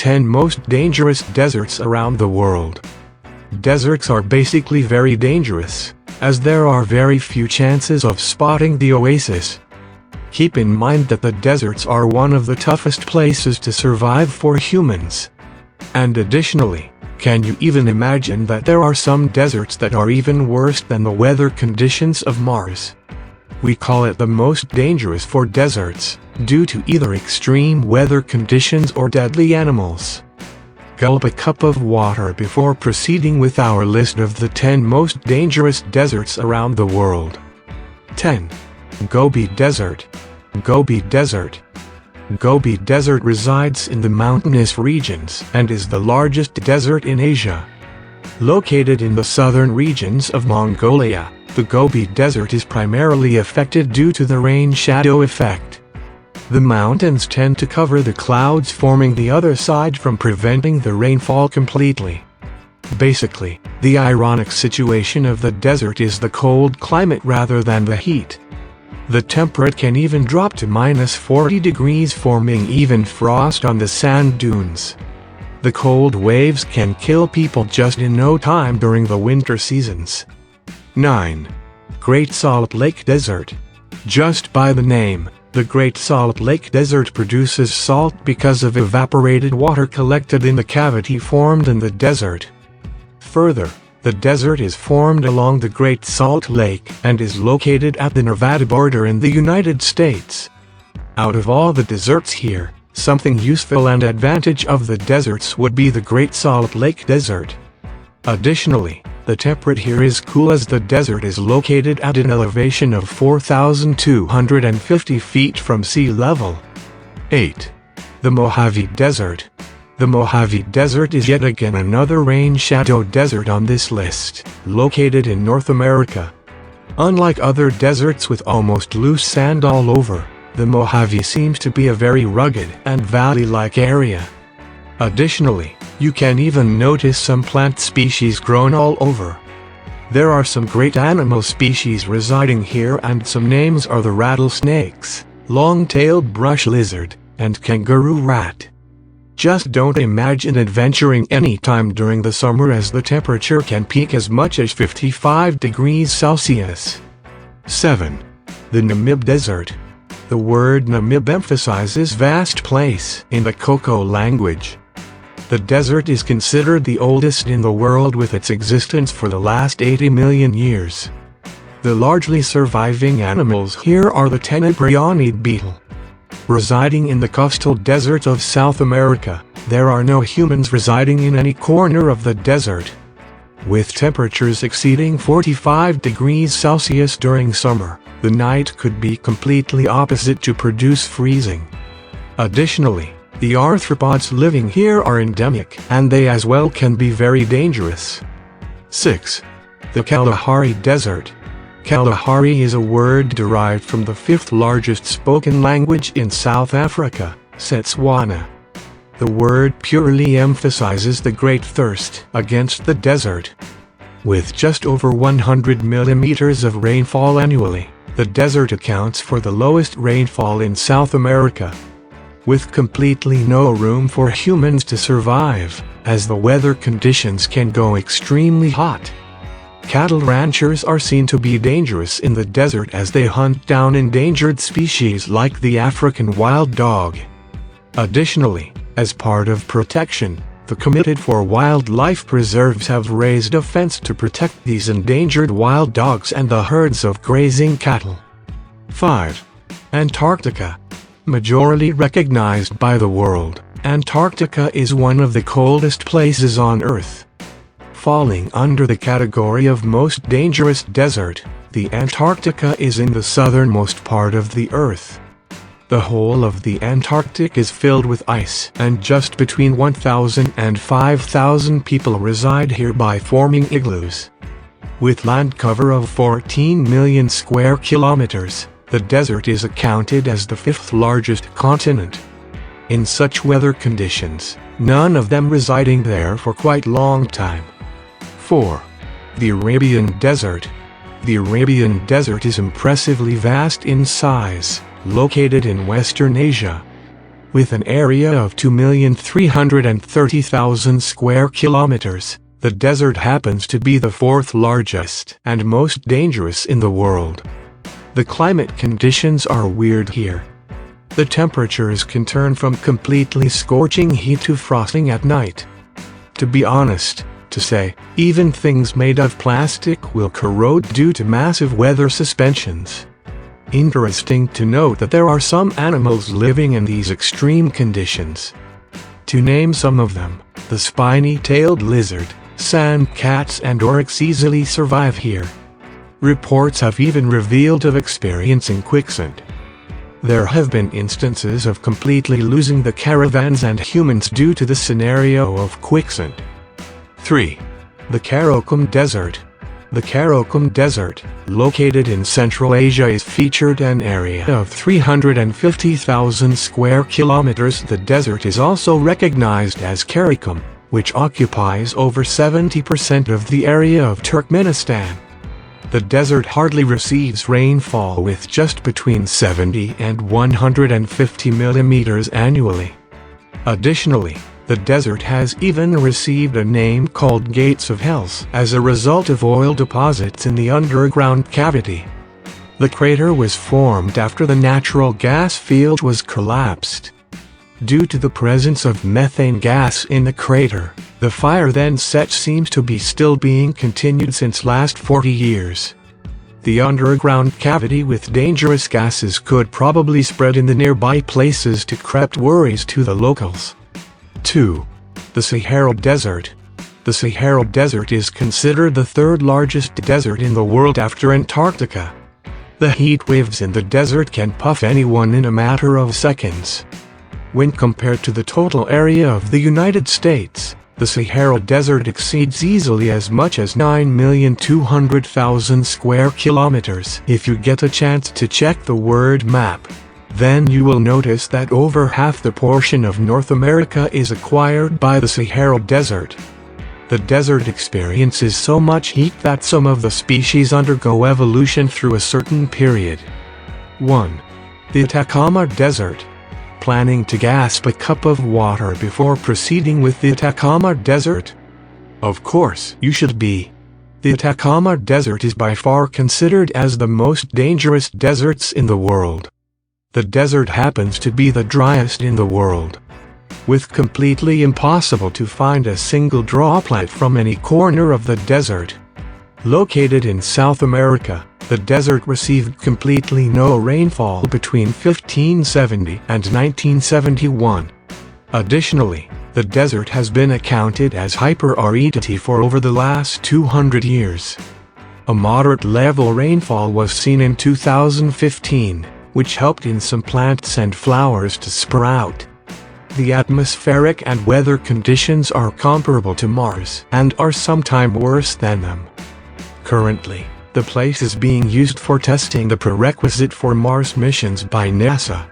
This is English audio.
10 most dangerous deserts around the world. Deserts are basically very dangerous, as there are very few chances of spotting the oasis. Keep in mind that the deserts are one of the toughest places to survive for humans. And additionally, can you even imagine that there are some deserts that are even worse than the weather conditions of Mars? We call it the most dangerous for deserts, due to either extreme weather conditions or deadly animals. Gulp a cup of water before proceeding with our list of the 10 most dangerous deserts around the world. 10. Gobi Desert. Gobi Desert. Gobi Desert resides in the mountainous regions and is the largest desert in Asia. Located in the southern regions of Mongolia, the Gobi Desert is primarily affected due to the rain-shadow effect. The mountains tend to cover the clouds, forming the other side from preventing the rainfall completely. Basically, the ironic situation of the desert is the cold climate rather than the heat. The temperature can even drop to -40 degrees, forming even frost on the sand dunes. The cold waves can kill people just in no time during the winter seasons. 9. Great Salt Lake Desert. Just by the name, the Great Salt Lake Desert produces salt because of evaporated water collected in the cavity formed in the desert. Further, the desert is formed along the Great Salt Lake and is located at the Nevada border in the United States. Out of all the deserts here, something useful and advantage of the deserts would be the Great Salt Lake Desert. Additionally, the temperature here is cool as the desert is located at an elevation of 4,250 feet from sea level. 8. The Mojave Desert. The Mojave Desert is yet again another rain-shadow desert on this list, located in North America. Unlike other deserts with almost loose sand all over, the Mojave seems to be a very rugged and valley-like area. Additionally, you can even notice some plant species grown all over. There are some great animal species residing here, and some names are the rattlesnakes, long-tailed brush lizard, and kangaroo rat. Just don't imagine adventuring anytime during the summer, as the temperature can peak as much as 55 degrees Celsius. 7. The Namib Desert. The word Namib emphasizes vast place in the Koko language. The desert is considered the oldest in the world, with its existence for the last 80 million years. The largely surviving animals here are the tenebrioniid beetle. Residing in the coastal deserts of South America, there are no humans residing in any corner of the desert. With temperatures exceeding 45 degrees Celsius during summer, the night could be completely opposite to produce freezing. Additionally, the arthropods living here are endemic, and they as well can be very dangerous. 6. The Kalahari Desert. Kalahari is a word derived from the 5th largest spoken language in South Africa, Setswana. The word purely emphasizes the great thirst against the desert. With just over 100 millimeters of rainfall annually, the desert accounts for the lowest rainfall in South America. With completely no room for humans to survive, as the weather conditions can go extremely hot. Cattle ranchers are seen to be dangerous in the desert, as they hunt down endangered species like the African wild dog. Additionally, as part of protection, the Committee for Wildlife Preserves have raised a fence to protect these endangered wild dogs and the herds of grazing cattle. 5. Antarctica. Majorly recognized by the world, Antarctica is one of the coldest places on Earth. Falling under the category of most dangerous desert, the Antarctica is in the southernmost part of the Earth. The whole of the Antarctic is filled with ice, and just between 1,000 and 5,000 people reside here by forming igloos. With land cover of 14 million square kilometers, the desert is accounted as the 5th largest continent. In such weather conditions, none of them residing there for quite long time. 4. The Arabian Desert. The Arabian Desert is impressively vast in size, located in Western Asia. With an area of 2,330,000 square kilometers, the desert happens to be the fourth largest and most dangerous in the world. The climate conditions are weird here. The temperatures can turn from completely scorching heat to frosting at night. To be honest, to say, even things made of plastic will corrode due to massive weather suspensions. Interesting to note that there are some animals living in these extreme conditions. To name some of them, the spiny-tailed lizard, sand cats and oryx easily survive here. Reports have even revealed of experiencing quicksand. There have been instances of completely losing the caravans and humans due to the scenario of quicksand. 3. The Karakum Desert. The Karakum Desert, located in Central Asia, is featured an area of 350,000 square kilometers. The desert is also recognized as Karakum, which occupies over 70% of the area of Turkmenistan. The desert hardly receives rainfall, with just between 70 and 150 millimeters annually. Additionally, the desert has even received a name called Gates of Hell as a result of oil deposits in the underground cavity. The crater was formed after the natural gas field was collapsed. Due to the presence of methane gas in the crater, the fire then set seems to be still being continued since last 40 years. The underground cavity with dangerous gases could probably spread in the nearby places to create worries to the locals. 2. The Sahara Desert. The Sahara Desert is considered the third largest desert in the world after Antarctica. The heat waves in the desert can puff anyone in a matter of seconds. When compared to the total area of the United States, the Sahara Desert exceeds easily as much as 9,200,000 square kilometers. If you get a chance to check the world map, then you will notice that over half the portion of North America is acquired by the Sahara Desert. The desert experiences so much heat that some of the species undergo evolution through a certain period. 1. The Atacama Desert. Planning to gasp a cup of water before proceeding with the Atacama Desert? Of course you should be. The Atacama Desert is by far considered as the most dangerous deserts in the world. The desert happens to be the driest in the world, with completely impossible to find a single droplet from any corner of the desert. Located in South America, the desert received completely no rainfall between 1570 and 1971. Additionally, the desert has been accounted as hyper-aridity for over the last 200 years. A moderate level rainfall was seen in 2015, which helped in some plants and flowers to sprout. The atmospheric and weather conditions are comparable to Mars and are sometimes worse than them. Currently, the place is being used for testing the prerequisite for Mars missions by NASA.